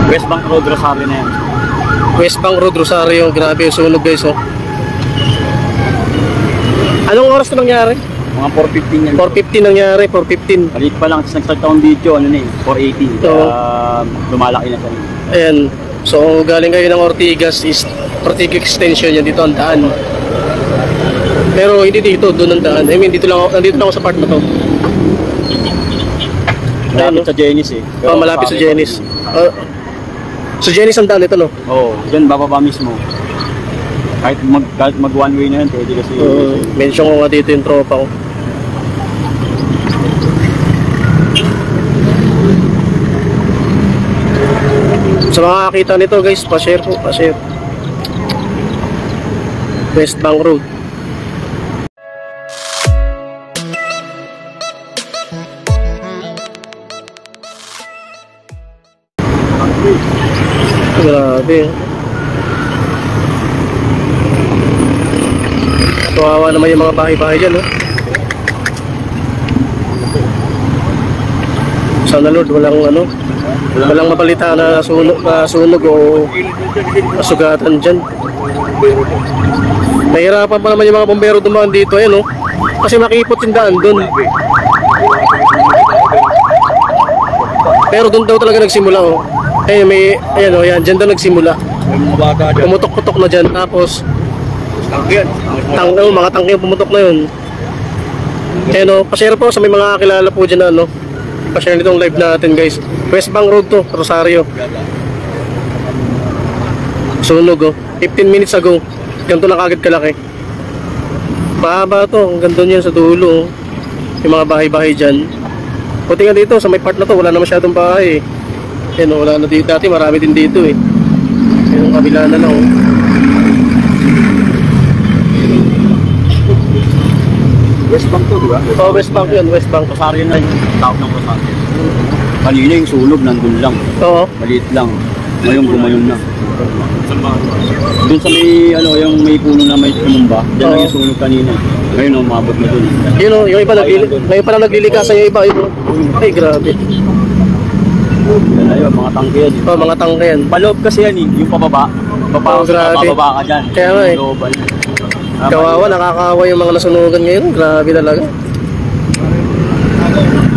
West Bank Road, Rosario na yan. West Bank Road, Rosario. Grabe yung sunog guys, oh. Anong oras na nangyari? Mga 4:15 yan. 4:15 nangyari, 4:15. Maliit pa lang, tapos nag-start akong video, ano na eh, 480. Oo. Lumalaki na siya. Ayan. So, galing kayo ng Ortigas is Ortigas Extension yan. Dito ang daan. Pero hindi dito, doon ang daan. I mean, nandito lang ako sa part na to. Malapit sa Genis eh. Oh, malapit sa Genis. So, Genis ang daan ito, no? Oo, dyan bababa mismo. Kahit mag one way na yan, pwede kasi. Mention ko nga dito yung tropa ko. Sa mga nakakita nito guys, pa-share po, pa-share. West Bank Road. Grabe. Kawawa naman yung mga bahay-bahay dyan, no? Sana Lord, walang mapalitan na sunog o masugatan dyan. Nahirapan pa naman yung mga bombero dumaan dito, no? Kasi makipot yung daan dun. Pero dun daw talaga nagsimula, oh. Ayan, yan, dyan daw nagsimula. Pumutok-putok na dyan, tapos mga tangke yung pumutok na yun. Kaya pa-share po sa may mga kakilala po dyan na pa-share nitong live natin guys. West Bank Road to, Rosario. Sunog 15 minutes ago. Ganito na kagad kalaki. Mahaba to, hanggang doon yan sa dulo. Yung mga bahay-bahay dyan. Buti nga dito, sa may part na to, wala na masyadong bahay. Yan wala na dito. Dati marami din dito eh. Yung kabila na lang West Bank to, di ba? Oh, West Bank yun, West Bank. Rosario na yung tawag ng Rosario. Kanina yung sunog, nandun lang. Oo. Maliit lang. Ngayon gumayon na. Doon sa may, yung may puno na may tumumba, dyan lang yung sunog kanina. Ngayon, umabot na dun. Yung iba ngayon pa lang naglilikasan yung iba. Ay, grabe. Yan ayun, mga tangke yan. Oh, mga tangke yan. Paloob kasi yan yung pababa. Bababa ka dyan. Kaya nga eh. Kawawa, nakakawa yung mga nasunugan ngayon. Grabe talaga.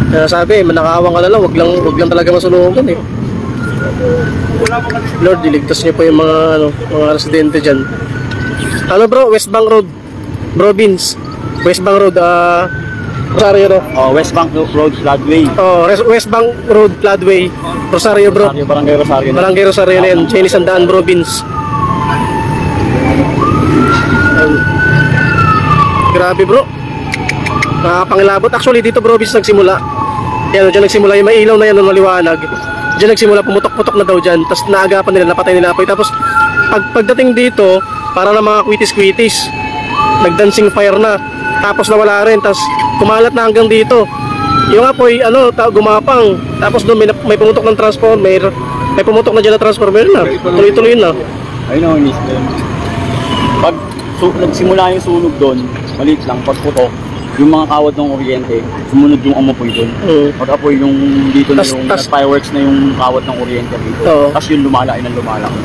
Kaya sabi, manakaawang ka na lang, wag lang talaga masunugan eh. Lord, iligtas niyo po yung mga residente dyan. Ano bro, West Bank Road. Bro Beans. West Bank Road, Rosario no? Oh, West Bank Road, Floodway. Oh, West Bank Road, Floodway. Rosario bro. Barangay Rosario. Barangay Rosario na yan. Chinese Andaan, Bro Beans. Grabe bro, nakapangilabot. Actually dito Bro Beans nagsimula. Yan, dyan nagsimula yung may ilaw na yan ng maliwanag. Dyan nagsimula, pumutok-putok na daw dyan. Tapos naagapan nila, napatay nila apoy. Tapos pagdating dito, para na mga kwitis-kwitis, nagdancing fire na. Tapos nawala rin, tapos kumalat na hanggang dito. Yung apoy, gumapang. Tapos doon may pumutok ng transformer. May pumutok na dyan na transformer na. Tuloy-tuloy na. Ayun o, pag nagsimula yung sunog doon, maliit lang, pagputok, yung mga kawad ng kuryente, sumunod yung amoy doon. Pag-apoy yung dito na yung fireworks na yung kawad ng kuryente dito. Tapos yung lumalaki ng lumalaki.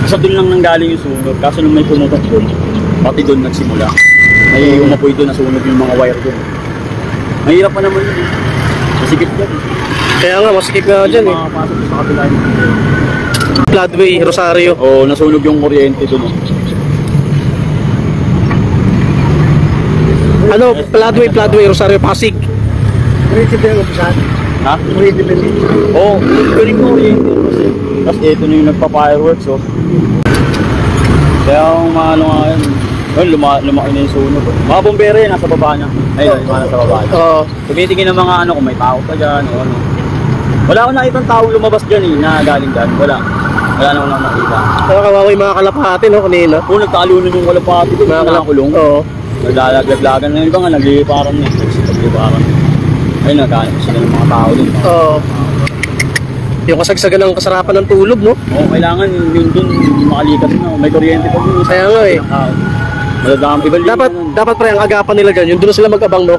Kasi doon lang nanggaling yung sunog, kaso nung may pumutok doon, pati doon nagsimula. May umapoy doon, nasunog yung mga wire doon. Mahirap pa naman yun. Masikip yan. Kaya nga, masikip nga dyan eh. Makapasok sa kapila yun. Floodway, Rosario. Oo, nasunog yung kuryente doon. Floodway, Rosario, Pasig. Kuryente ba yung upisan? Ha? Kuryente ba yung Oo, piling kuryente. Tapos ito na yung nagpa-fireworks, oh. Kaya kung maano nga yun, lumaki na yung sunog. Mga bombero yun, nasa baba niya. Ayun, yung mga nasa baba niya. Tumitingin ng mga kung may tao pa dyan, o ano. Wala akong nakita ng taong lumabas dyan na galing dyan. Wala na akong nakita. Kawawa yung mga kalapati, no, kanina. Kung nagtalunan yung kalapati doon, nakakulong. Oo. Naglalaglagan na yung iba nga, nagliparan na. Nagliparan. Ayun, nagkahanap sila ng mga tao doon. Oo. Yung kasagsagan ng kasarapan ng tulog, no? Oo, kailangan yun doon, makalikat na. May kuryente pa doon. Kaya nga eh. Madadami. Ibalik Dapat pre, ang agapan nila dyan, yung doon sila mag-abang, no?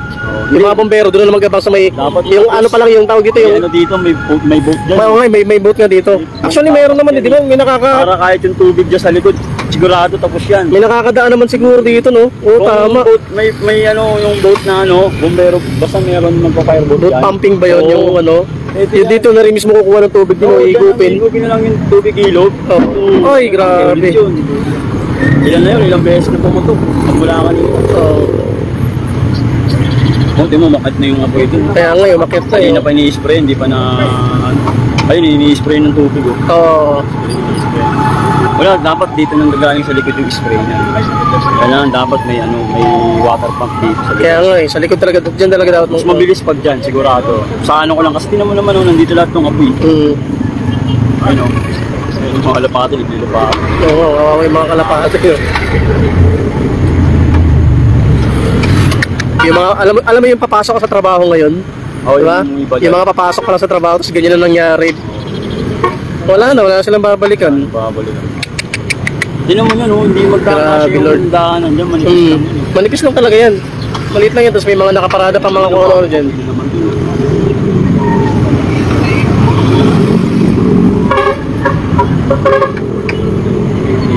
Yung mga bombero, doon na mag-abang sa may, Dapat yung ano pa lang yung tawag dito, May yung, ano dito, may boat dyan. may boat nga dito. Actually, mayroon naman, di ba? Para kahit yung tubig dyan sa likod, sigurado tapos yan. May nakakadaan naman siguro dito, no? Oo, tama. Boat, may ano, yung boat na ano, bombero, basta meron magpa-fireboat Boat dyan. pumping ba yun, Oo. yung ano? Yung dito na rin mismo kukuha ng tubig, Oo, dito, igupin. Igupin na lang yung tubig ilog. Oh. Ay, grabe. Yun. Ilan na yun, ilang beses na pumutok. Magmula kanina. Oh. Kunti mo, makit na yung apoy dun. Kaya nga, yung makit na Hindi yun. na pa ini-spray, hindi pa na... Ayun, ini-spray ng tubig. Oh. Oo. Wala, dapat dito nang gagaling sa likod yung spray na. Kailangan dapat may ano, may water pump dito sa likod. Kaya nga, sa likod talaga, dyan talaga dapat Mas mabilis pag dyan, sigurado. Sa ano ko lang, kasi tinan mo naman, oh, nandito lahat ng apoy. Ayun, oh. Ayun, yung mga kalapati, naglilipati. Oo, yung mga kalapate yun. Yung mga, alam mo yung papasok ka sa trabaho ngayon? Oh, Diba? yung iba Yung mga papasok pa lang sa trabaho, tapos ganyan na nangyari. Wala na silang babalikan. babalik. Tinan mo yan, oh, hindi magkakasya Grabe, Lord. yung daanan dyan, manipis lang yun. Manipis lang talaga yan. Maliit lang yan, tapos may mga nakaparada pa mga kung ano dyan. Hindi naman yun.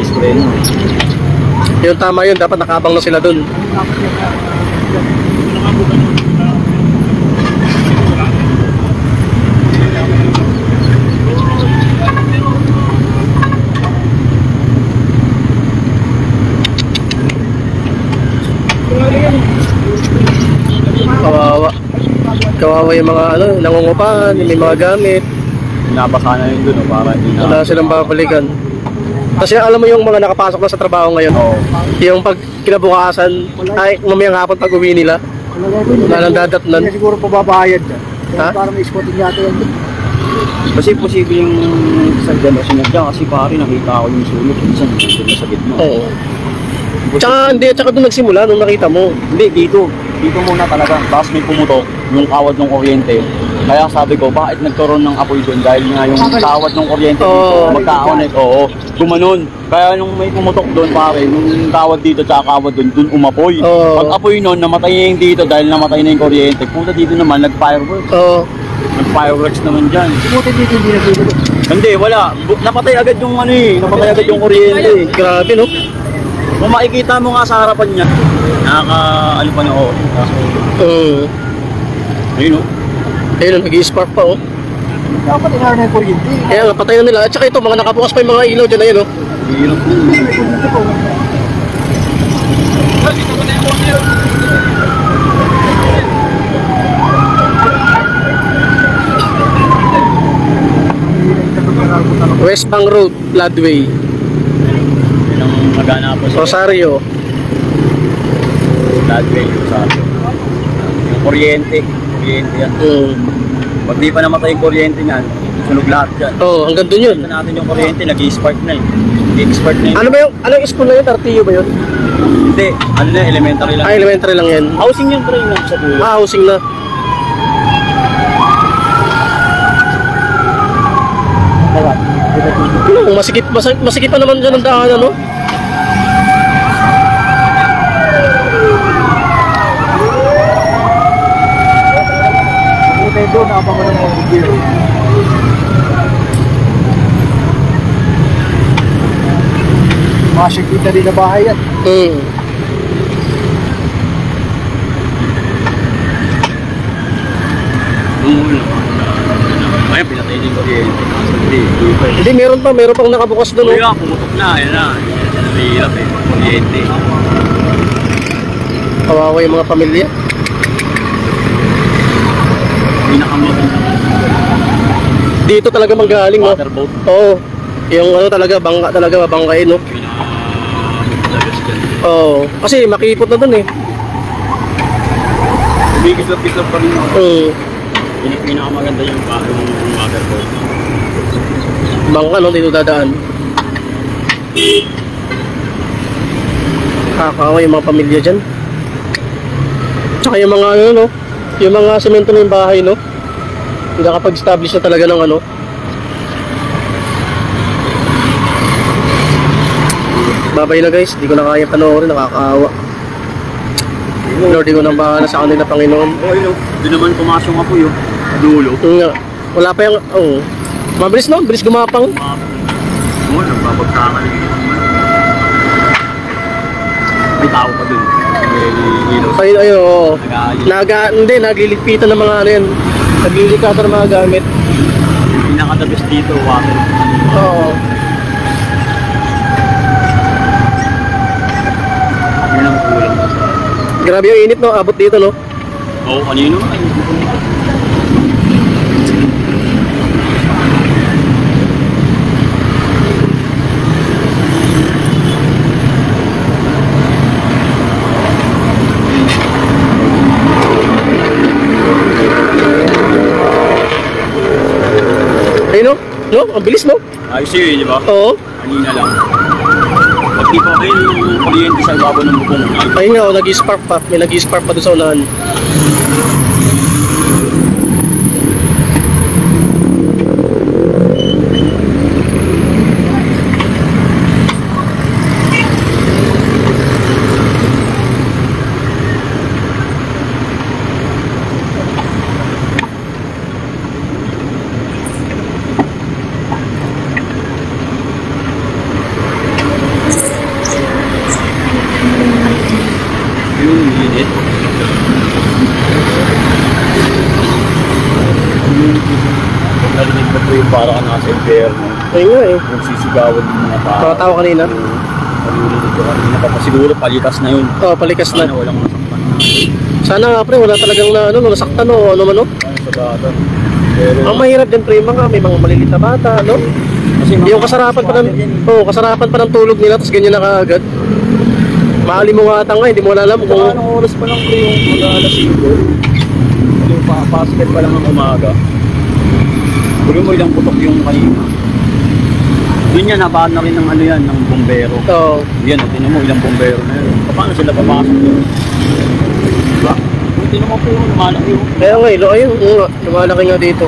I-spray na. Yung tama yun, dapat nakabang na sila dun. Kawawa. Kawawa yung mga ano, nangungupahan, may mga gamit. Pinabasa na yun dun, oh, para hindi na... Wala silang babalikan. Kasi alam mo yung mga nakapasok na sa trabaho ngayon, Oo. yung pag kinabukasan, ay mamayang hapon pag uwi nila, wala nang dadatnan. Hindi siguro pababayad dyan. Ha? Para may spotting yata yan. Kasi posible yung sa dyan o sinadya kasi pare nakita ko yung sulok minsan nandun sa gitna. Oo. Tsaka doon nagsimula nung nakita mo. Hindi, dito muna talaga. Tapos may pumutok yung kawad ng kuryente. Kaya sabi ko, bakit nagkaroon ng apoy doon? Dahil nga yung kawad ng kuryente dito, Oo. magka-connect, oo, gumanon. Kaya nung may pumutok doon pare, nung kawad dito tsaka kawad doon umapoy. Oo. Pag apoy noon, namatay na yung dito dahil namatay na yung kuryente. Puta dito naman, nag-fireworks. Oo. Nag-fireworks naman dyan. Buti dito hindi nagsimulo. Hindi, wala. Napatay agad yung ano eh. Napatay agad yung kuryente. Grabe, no? Kung makikita mo nga sa harapan niya, ano pa na oh. Ayun oh. Ayun, nag-i-spark pa, oh. Dapat inaro na yung kuryente. Kaya nga, patay na nila. At saka ito, mga nakabukas pa yung mga ilaw dyan, ayun, oh. Hirap din. West Bank Road, Bloodway, Yun ang magana po sa Rosario. Bloodway. Yung kuryente yan. Pag di pa namatay yung kuryente niyan, sunog lahat dyan. Oh, hanggang dun yun. Ito natin yung kuryente, nag-i-spark na eh. Nag-i-spark na yun. Ano ba yung, anong school na yun? Tartiyo ba yun? Hindi, ano na, elementary lang. Ah, elementary lang yan. Housing yung train lang sa dulo. Ah, housing na. Ano, masikip pa naman dyan ang daan, ano? Buti doon, nakapang ko ng mga bigil. Masikita din na bahay yan. Ayun, pinatay din kuryente. Hindi, meron pang nakabukas doon, Uy, oh. pumutok na, ayan na. Nahihirap eh, kuryente. Kawawa yung mga pamilya. Pinakamaganda. Dito talaga manggaling, no? Waterboat. Oo. Yung ano talaga, bangka talaga, babangkain, no? Pinakalagas dyan. Oo. Kasi makipot na doon, eh. Bigislap-gislap pa rin ako. Pinakamaganda yung waterboat. Bangka, no? Dito dadaan. Kakawa yung mga pamilya dyan. Tsaka yung mga ano, no? Yung mga semento na yung bahay, no? Hindi nakapag-establish na talaga ng ano. Babay na guys, di ko na kaya panoorin, nakakaawa. Lord, di ko na bahala sa kanila, Panginoon. Oo, yun. Doon naman pumasok ako yun. Dulo. Yung nga, wala pa yung, mabilis no, bilis gumapang. Oo, nagbabagsakan. May tao pa dun. May ilaw. Ay, oo. Nag-aayos. Nagliligpitan ng mga ano yan. Nagliligpitan ng mga gamit. Pinaka-the-best dito, water. Oo. Yun ang kulang. Grabe yung init no, abot dito no. Oo, kanino nga. Ayun no, no, ang bilis no. Ayos yun, di ba? Oo. Kanina lang. Pag di pa kayo yung kuryente sa ibabaw ng bubong. Ayun nga, nag-spark pa. May nag-spark pa doon sa unahan. Yung unit. Narinig mo po yung parang nasa impyerno. Ayun nga eh. Yung sisigawan ng mga tao. Tatawa kanina. Narinig ko kanina pa. Siguro palitas na yun. Oo, palikas na. Sana walang nasaktan na. Sana nga pre, wala talagang na, ano, nasaktan o ano man o. Ano sa bata. Pero, Ang mahirap din pre, may mga maliliit na bata, no? kasi mga Yung kasarapan pa ng, kasarapan pa ng tulog nila, tapos ganyan na kaagad. Maalimuatan nga, hindi mo alam kung kung... anong oras pa lang po yung mag-aalas 5. Yung basket pa lang ng umaga. Puro mo ilang putok yung kanina. Yun yan, nabaan na rin ng ano yan, ng bombero. Oo. Yan, tinan mo ilang bombero na yun. Paano sila papasok yun? Diba? Tinan mo po yung lumalaki yun. Kaya nga, ayun, nga, lumalaki nga dito.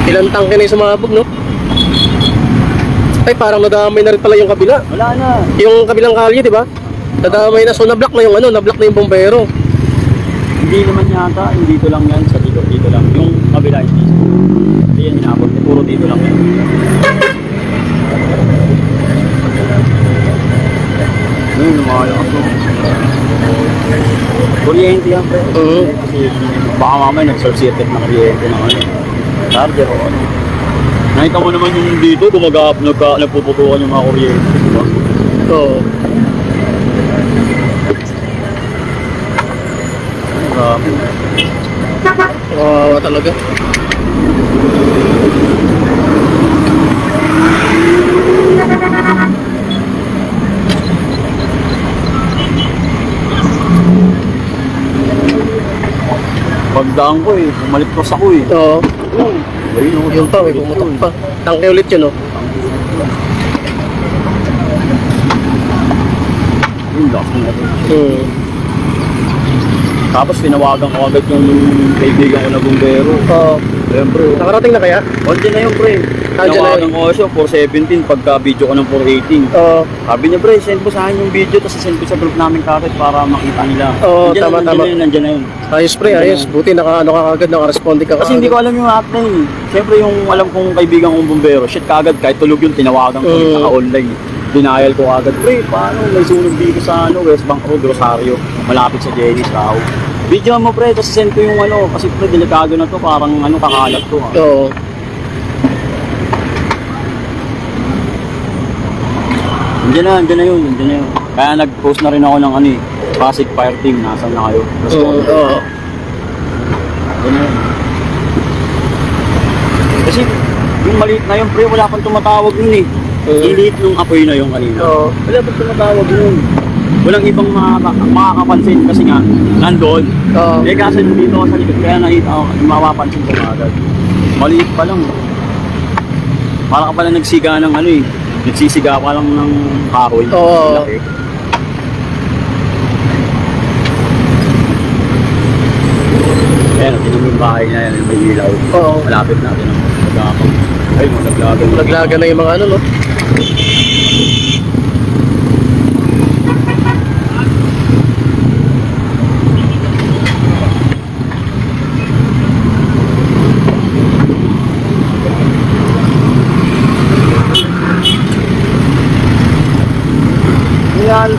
Ilang tangke na yung sumabog, no? Ay, parang nadamay na rin pala yung kabila. Wala na. Yung kabilang kalye, di ba? Nadamay na, so na-block na yung ano, na-block na yung bombero. Hindi naman yata, yung dito lang yan, sa dito lang. Yung kabila, hindi yan inabot, puro dito lang yan. Yun, lumalakas mo. Kuryente yan, pre. Kasi baka mamaya nag-short circuit na kuryente ng ano. Charger o ano. Nakita mo naman yung dito, nagpuputukan yung mga kuryente, di ba? Oo. Grabe. Kawawa talaga. Pagdaan ko eh, umaliktos ako eh. Oo. Ayun, Yung pa, may pumutok pa. Tangke ulit yun, no? Yung lakas na ito. Tapos tinawagan ko agad yung kaibigan ko na bumbero. Oo. Siyempre. Nakarating na kaya? Konti na yun, pre. Nandiyan na Tinawagan ko siya, 417, pagka video ko ng 418. Oo. Sabi niya, pre, send mo sa akin yung video, tapos send ko sa group namin kakit para makita nila. Oo, Nandiyan tama, na, tama. Nandiyan na yun. Ayos pre, ayos. Buti naka-ano ka agad, naka-responde ka. Kasi hindi ko alam yung act na yun. Siyempre yung alam kong kaibigan kong bumbero, shit kagad, kahit tulog yun, tinawagan ko, naka-online. Denial ko agad, pre, paano may sunog dito sa West Bank Road, Rosario, malapit sa Jenny's Tao. Video mo pre, tapos send ko yung kasi pre, delikado na to, parang kakalat to ha. Oo. Nandiyan na yun. Kaya nag-post na rin ako ng Pasig Fire Team, nasan na kayo? Oo. Nandiyan na yun. Kasi yung maliit na yun, pre, wala pang tumatawag nun eh. Iliit nung apoy na yung kanina. Oo. Wala pang tumatawag nun. Walang ibang makakapansin kasi nga, nandoon. Oo. Eh kasi dito ako sa likod, kaya nakita ako, mapapansin ko agad. Maliit pa lang. Para ka pala nagsiga ng nagsisiga pa lang ng kahoy. Oo. Laki. Ayan, tinan mo yung bahay na yan, may ilaw. Oo. Malapit natin ang magkakapag. Ay, maglaglagan. Laglagan na yung mga ano, no?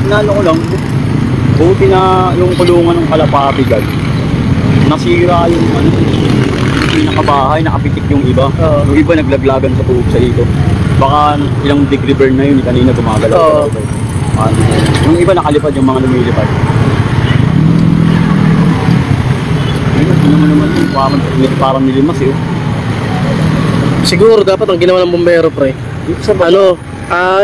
nalo ko lang, buti na yung kulungan ng Kalapati God. Nasira yung ano, pinakabahay, nakapitik yung iba. Yung iba naglaglagan sa tubig sa dito. Baka ilang degree burn na yun, kanina gumagalaw. Yung iba nakalipad, yung mga lumilipad. Ayun, naman yun, parang nilimas eh. Siguro dapat ang ginawa ng bumbero, pre. Ano,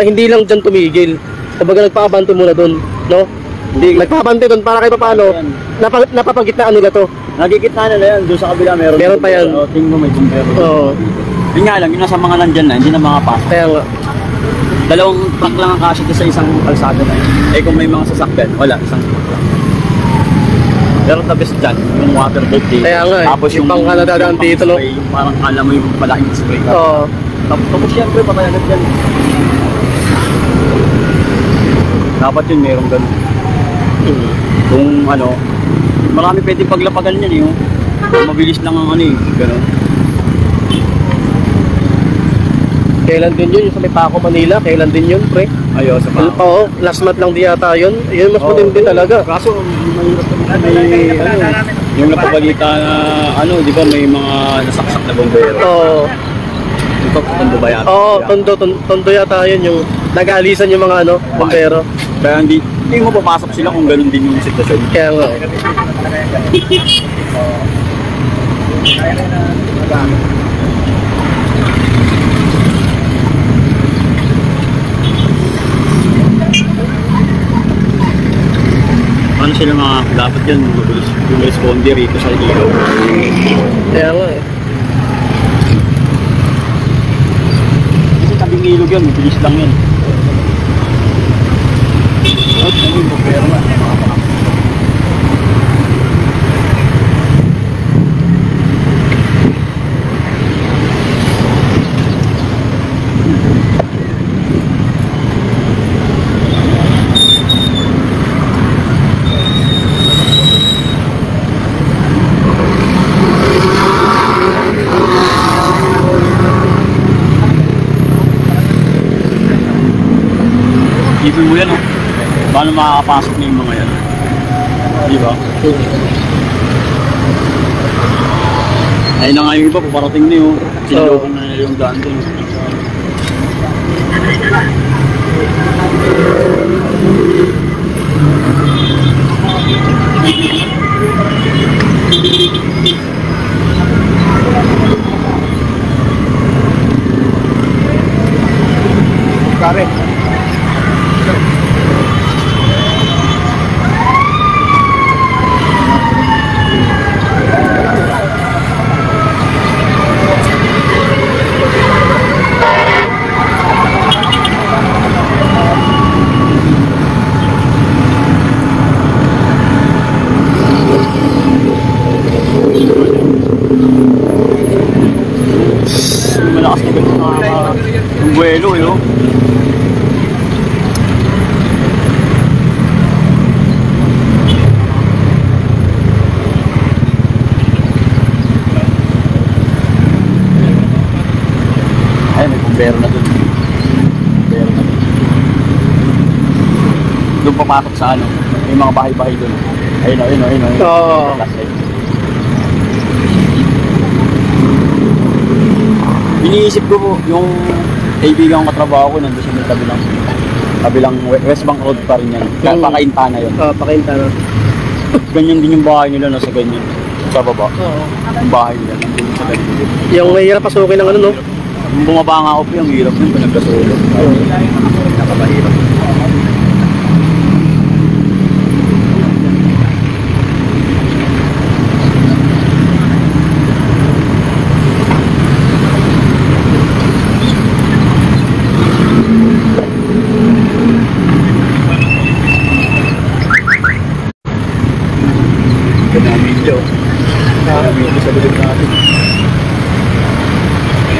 hindi lang dyan tumigil. Kumbaga nagpaabante muna doon, no? Hindi. Nagpaabante doon para kahit paano, napapagitnaan nila to. Nagkikita nila yan, doon sa kabila meron. Meron pa yan. Tingin mo may bumbero. Oo. Yun nga lang, yun nasa mga nandyan na, hindi na mga pass. Kaya nga. Dalawang truck lang ang kasya sa isang kalsada na yun. Eh kung may mga sasakyan, wala, isang truck lang. Pero the best dyan, yung waterboat dito. Kaya nga eh, Tapos yung pang nadadaan dito, no? Yung parang alam mo yung malaking spray. Oo. Tapos syempre, patay agad dyan. Dapat yun, merong ganun. Kung ano, marami pwedeng paglapagan yan eh. Mabilis lang ang ano eh, ganun. Kailan din yun? Yung sa may Paco, Manila, kailan din yun, pre? Ayo, sa pa. Oo, last month lang di yata yun. Yun mas matindi talaga. Kaso, may yung napabalita na, ano, di ba may mga nasaksak na bombero. Oo. Ito, Tondo ba yan? Oo, tondo yata yun yung nag-aalisan yung mga ano, bombero. Kaya hindi mo papasok sila kung ganun din yung sitwasyon. Kaya nga. Ano sila mga dapat yan, yung responder rito sa ilaw. Kaya nga eh. Kasi tabing ilog yan, mabilis lang yan. Ano yung bombero na? Isipin mo yan, oh. Paano makakapasok na yung mga yan? Di ba? Ayun na nga yung iba, paparating na yun. Sinulokan na nila yung daan doon. Kare. Malakas na ganun yung buwelo, yun. Ay, may bumbero na dun. Bumbero na dun. Doon papasok sa ano, may mga bahay-bahay dun. Ayun. Oo. Iniisip ko po, yung kaibigan kong katrabaho ko nandun sa may kabilang West Bank Road pa rin yan. Kaya pakainta na yun. Pakainta na. Ganyan din yung bahay nila, nasa ganyan. Sa baba. Oo. Yung bahay nila, nandun sa ganyan. Yung mahirap pasukin ng ano, no? Yung bumaba nga ako po, yung hirap yun, pinagkasulog. Nakapahirap. Video sa likod natin.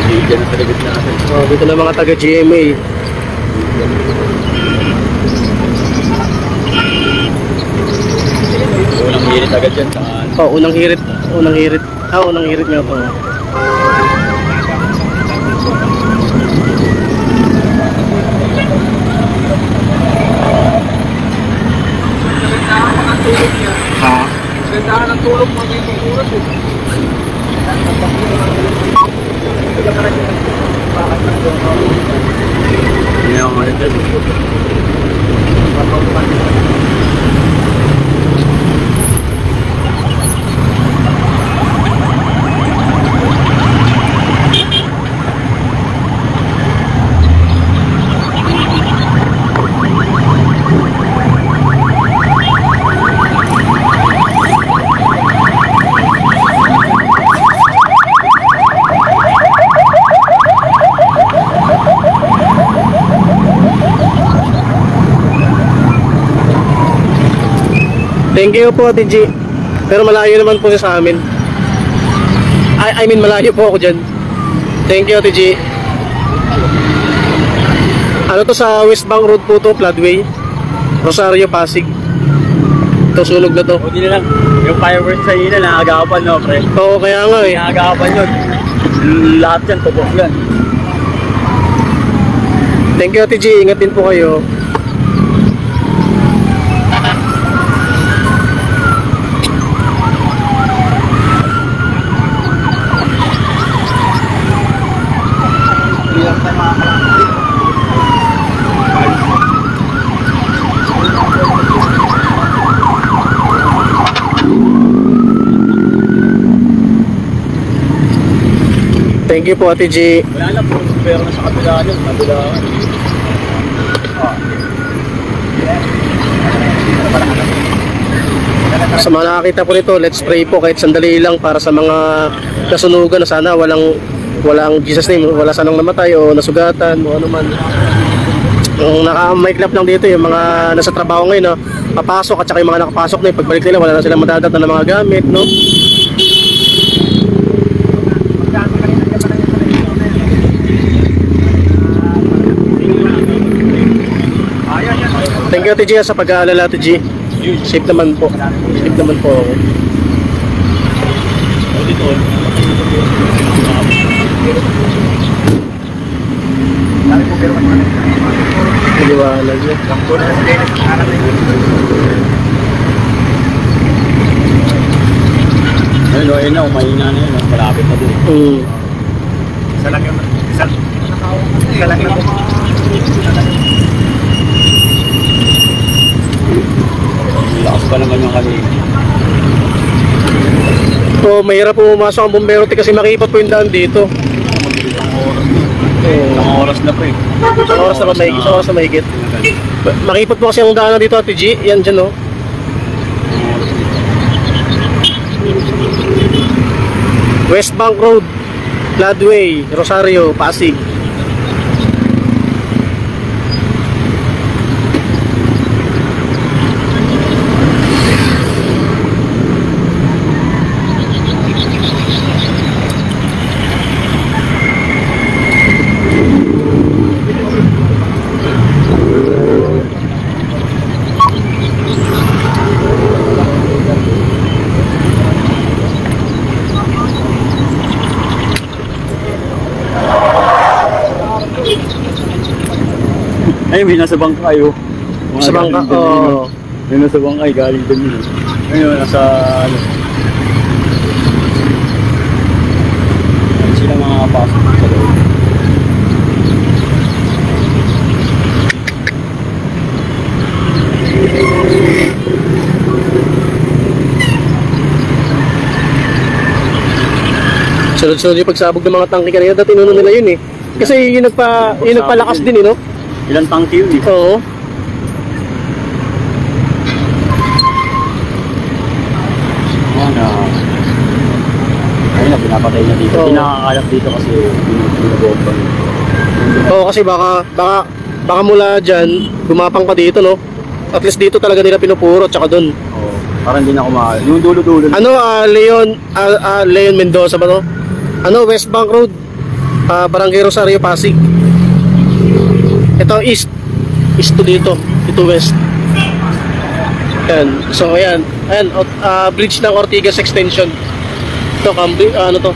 Video na sa likod natin. Oh, dito na mga taga GMA. Unang hirit agad dyan. Oh, unang hirit. Unang hirit nga to. Hindi ako ulit dyan. Thank you po, Ate G. Pero malayo naman po siya sa amin. I mean, malayo po ako dyan. Thank you, Ate G. Ano to, sa West Bank Road po to, Floodway. Rosario, Pasig. Ito, sunog na to. Buti na lang. Yung fireworks sa ina, nakagapan, no, pre? Oo, kaya nga eh. Nakagapan yun. Lahat yan, tubok yan. Thank you, Ate G. Ingat din po kayo. Thank you po, Ate G. Wala na po, pero nasa kabila yun, kabila. Sa mga nakakita po nito, let's pray po kahit sandali lang para sa mga nasunugan na sana walang Jesus name, wala sanang namatay o nasugatan o ano man. Ang naka-maiklap lang dito yung mga nasa trabaho ngayon, no? Papasok at saka yung mga nakapasok na pagbalik nila wala na silang madadata ng mga gamit, no? Thank you, Ate G, sa pag-aalala, Ate G. Safe naman po. Safe naman po ako. Maliwanag yun. Ayun na, umahina na yun. Malapit na din. Isa lang yun. Isa lang yun. Lakas pa naman yung kanina. So, mahirap po pumasok ang bumbero kasi makipot po yung daan dito. Isang oras na po eh. Isang oras na ba mahigit? Isang oras na mahigit. Makipot po kasi ang daanan dito, Ate G. Yan dyan, no? West Bank Road, Floodway, Rosario, Pasig. Ay, may nasa bangka kayo. Sa bangka? Oo. May nasa bangka ay galing din yun. Ayun, nasa ano. Sila mga pasok sa loob. Sunod-sunod yung pagsabog ng mga tangke kanina, dati inuno nila yun eh. Kasi yung nagpalakas din eh, no? Ilang tangke yun eh. Oo. Ayun na, pinapatay na dito. Oo. Pinakakalap dito kasi binubomba. Oo, kasi baka mula dyan, gumapang pa dito, no? At least dito talaga nila pinupuro, tsaka dun. Oo. Parang hindi na kumahal. Yung dulo-dulo. Ano, Leon Mendoza ba to? Ano, West Bank Road, Barangay Rosario, Pasig. Ito, east to dito, ito west. Ayan, so ayan, bridge ng Ortigas Extension. Ito, ano to?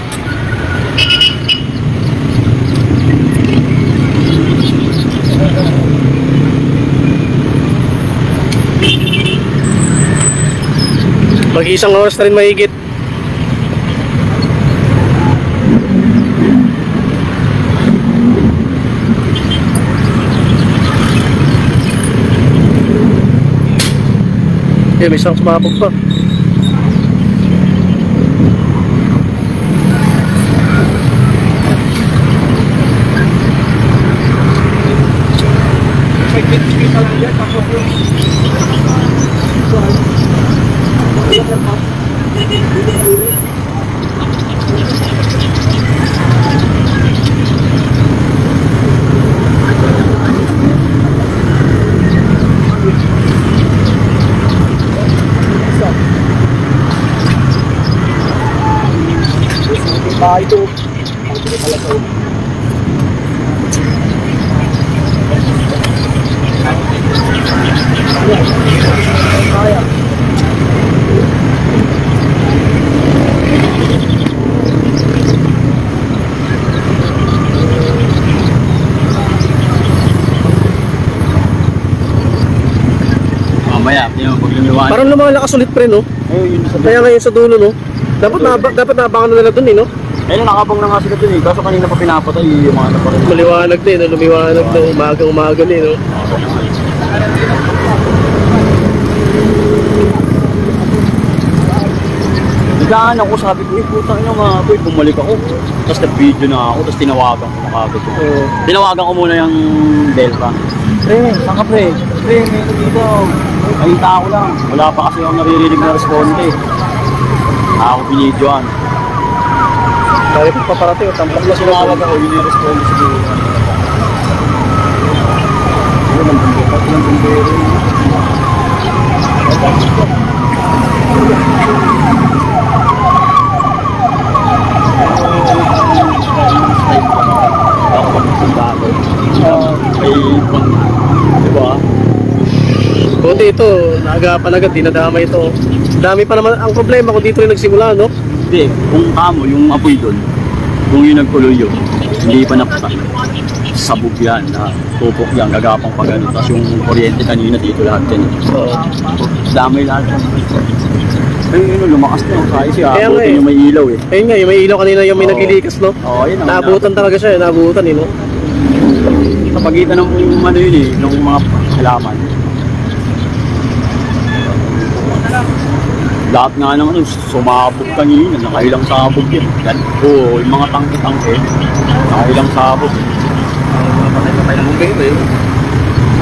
Mag-isang oras na rin mahigit. Eh, may isang sumabog pa. Ito. Mamaya, yung pag lumiwanag. Parang lumalakas ulit pre, no? Ayun, yun sa Kaya ngayon sa dulo, no? Dapat naabangan na nila dun, eh, no? ayun, nakabang na nga sila dun eh. Kaso kanina pa pinapatay yung mga naparin. Maliwanag din, no? Lumiwanag na umaga din, no? Naglaan ako, sabi ko, putang ina mga boy, bumalik ako. Tapos nag-video na ako, tapos tinawagan ko makagad ko. Oo. Tinawagan ko muna yung Delta. Pre, saan ka pre? Pre, may ito dito. Nakita ako lang. Wala pa kasi akong naririnig na responde. Ako binidyoan. Dahil kung paparating, tampak na Tapos sila. tumawag ako, yun yung responde siguro. Yun, ang bumbero. Yun ang bumbero. Diba? Buti ito, naagapan agad, dinadama ito. Dami pa naman, ang problema ko dito rin nagsimula, no? Hindi, kung kamo, yung apoy doon, kung yung nagtuloy yun, hindi pa napata. Sabog yan, na tupok yan, gagapang pa ganun. Tapos yung kuryente kanina dito lahat yan. Oo. Damay lahat yan. Ayun, yun, lumakas na yung kaya siya. Kaya nga Abutin eh. yung may ilaw eh. Ayun nga, yung may ilaw kanina yung may Oo. naglilikas, no? Oo, yun ang Naabutan talaga siya, naabutan, eh, no? Sa pagitan ng ano yun eh, ng mga halaman. Lahat nga naman yun, sumabog kanina, nakailang sabog yun. Oo, yung mga tangke-tangke, nakailang sabog. Patay ng mungkay eh.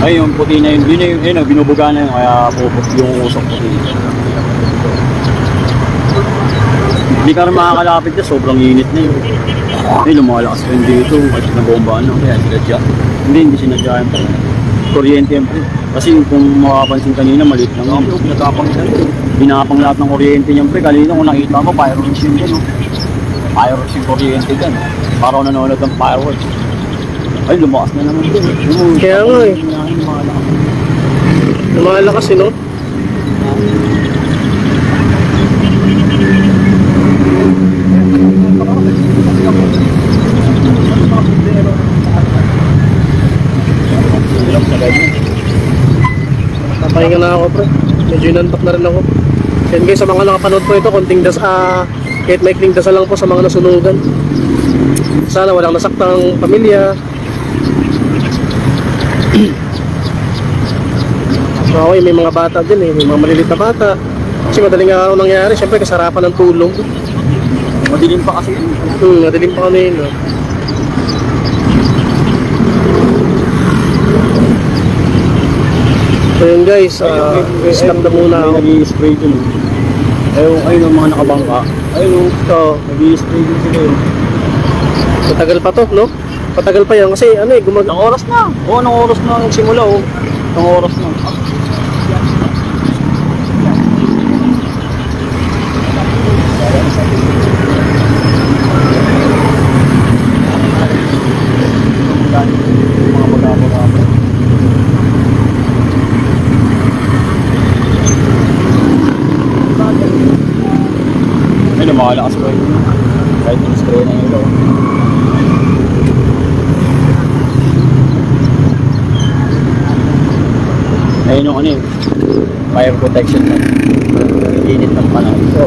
Ay, yung puti na yun, yun na yun, binubuga na yun, kaya pupot yung usok puti. Hindi ka rin makakalapit dyan, sobrang init na yun. Ay, lumalakas pa yun dito, at nabombaan na, kaya sinadya. Hindi sinadya yun pa. Kuryente yan pa. Kasi kung makapansin kanina, maliit lang yun. Natapang yan. Binapang lahat ng kuryente niyan pre. Kanina kung nakita ko, fireworks yun dyan. Fireworks yung kuryente dyan. Parang nanonood ng fireworks. Ay, lumakas na naman din. Kaya nga eh. Lumalakas, eh, no? Pahinga na ako, pre. Medyo inantok na rin ako. Yan guys, sa mga nakapanood po ito, kahit maikling dasal lang po sa mga nasunugan. Sana walang nasaktang pamilya. So ako, may mga bata din eh, may mga malilit na bata. Kasi madaling araw nangyari, syempre kasarapan ng tulong. Madilim pa kasi yun. Madilim pa kami yun. No? So yun guys, stop na muna ako. Nag-i-spray dun. Ayun ang mga nakabangka. Ayun, nag-i-spray dun sila yun. Patagal pa to, no? Patagal pa yan kasi ano eh, Anong oras na? Oo, anong oras na nagsimula oh. Anong oras na? Mga baga-baga. Ay, lumalakas pa yun. Kahit in-spray na yun oh. Ayun yung ano eh, fire protection na. Init ng panahon. So,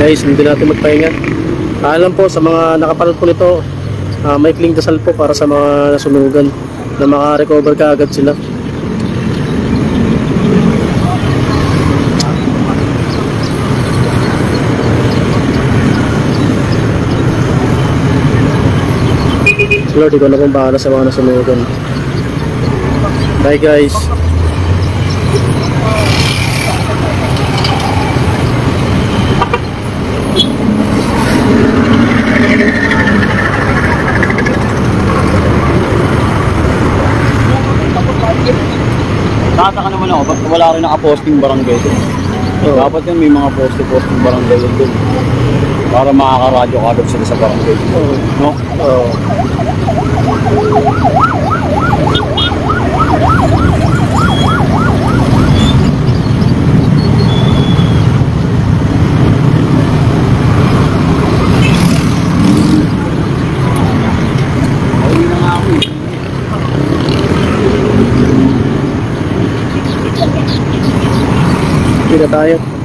guys, hindi natin magpahinga. Alam po sa mga nakapanood po nito, maikling dasal po para sa mga nasunugan na maka-recover ka agad sila. Lord, ikaw na pong bahala sa mga nasunugan. Bye guys. Nakataka naman ako, ba't wala rin naka-posting barangay doon? Oo. Dapat yan may mga posting barangay doon. Para makakaradyo kagad sila sa barangay. No? Oo. Pauwi na nga ako eh. Hindi na tayo.